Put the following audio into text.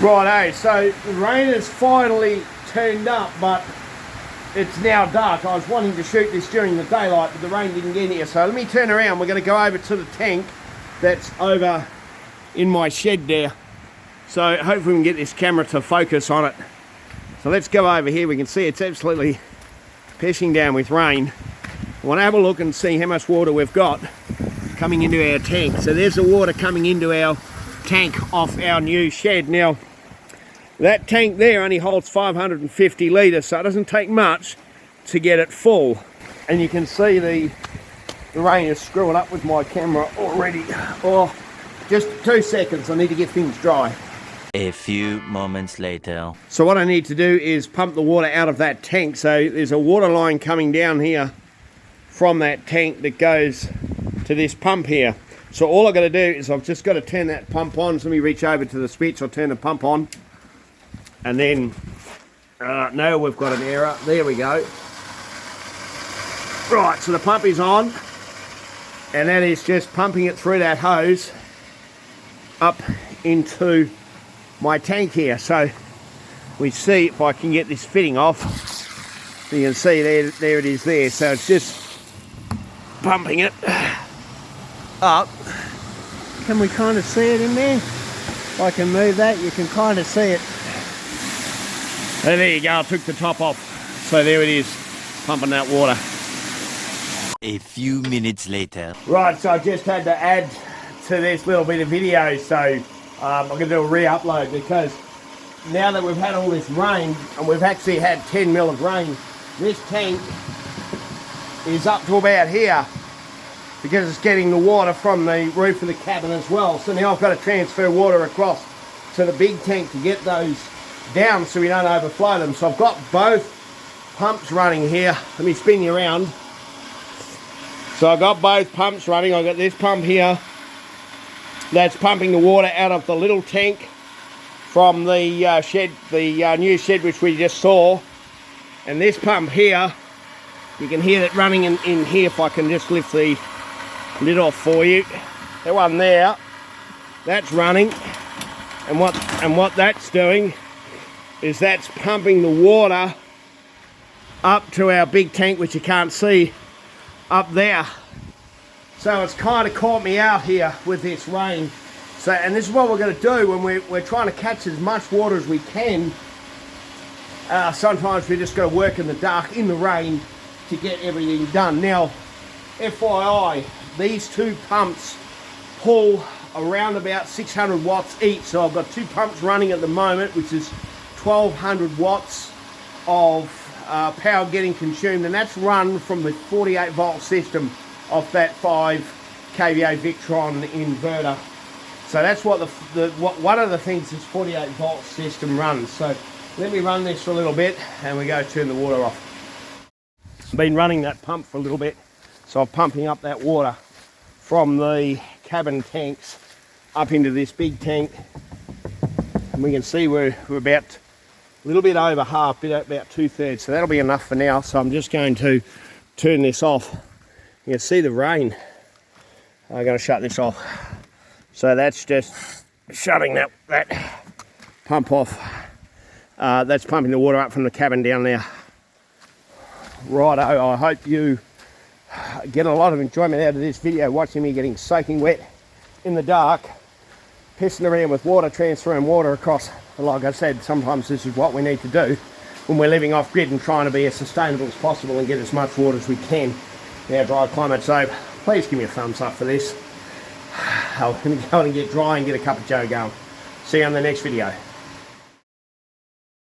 Righto, so the rain has finally turned up, but it's now dark. I was wanting to shoot this during the daylight, but the rain didn't get here. So let me turn around. We're going to go over to the tank that's over in my shed there. So hopefully we can get this camera to focus on it. So let's go over here. We can see it's absolutely pissing down with rain. I want to have a look and see how much water we've got coming into our tank. So there's the water coming into our tank off our new shed. Now, that tank there only holds 550 litres, so it doesn't take much to get it full. And you can see the rain is screwing up with my camera already. Oh, just 2 seconds, I need to get things dry. A few moments later. So what I need to do is pump the water out of that tank. So there's a water line coming down here from that tank that goes to this pump here. So all I've got to do is I've just got to turn that pump on. So let me reach over to the switch, I'll turn the pump on. And then, no, we've got an error. There we go. Right, so the pump is on. And that is just pumping it through that hose up into my tank here. So we see if I can get this fitting off. You can see there it is there. So it's just pumping it up. Can we kind of see it in there? If I can move that, you can kind of see it. So there you go, I took the top off. So there it is, pumping that water. A few minutes later. Right, so I just had to add to this little bit of video. So I'm going to do a re-upload because now that we've had all this rain, and we've actually had 10 mil of rain, this tank is up to about here because it's getting the water from the roof of the cabin as well. So now I've got to transfer water across to the big tank to get those down so we don't overflow them. So I've got both pumps running here. Let me spin you around. So I've got both pumps running. I've got this pump here that's pumping the water out of the little tank from the shed, the new shed which we just saw. And this pump here, you can hear it running in here. If I can just lift the lid off for you. That one there, that's running. And what that's doing is that's pumping the water up to our big tank, which you can't see up there. So it's kind of caught me out here with this rain. So, and this is what we're going to do when we're trying to catch as much water as we can. Sometimes we just got to work in the dark, in the rain, to get everything done. Now, FYI, these two pumps pull around about 600 watts each. So I've got two pumps running at the moment, which is 1200 watts of power getting consumed, and that's run from the 48 volt system off that 5 kVA Victron inverter. So that's what one of the things this 48 volt system runs. So let me run this for a little bit and we go turn the water off. I've been running that pump for a little bit, so I'm pumping up that water from the cabin tanks up into this big tank, and we can see we're about a little bit over half, about 2/3, so that'll be enough for now. So I'm just going to turn this off. You can see the rain. I'm going to shut this off. So that's just shutting that pump off. That's pumping the water up from the cabin down there. Righto, I hope you get a lot of enjoyment out of this video, watching me getting soaking wet in the dark, pissing around with water, transferring water across. Like I said, sometimes this is what we need to do when we're living off grid and trying to be as sustainable as possible and get as much water as we can in our dry climate. So please give me a thumbs up for this. I'm going to go and get dry and get a cup of joe going. See you on the next video.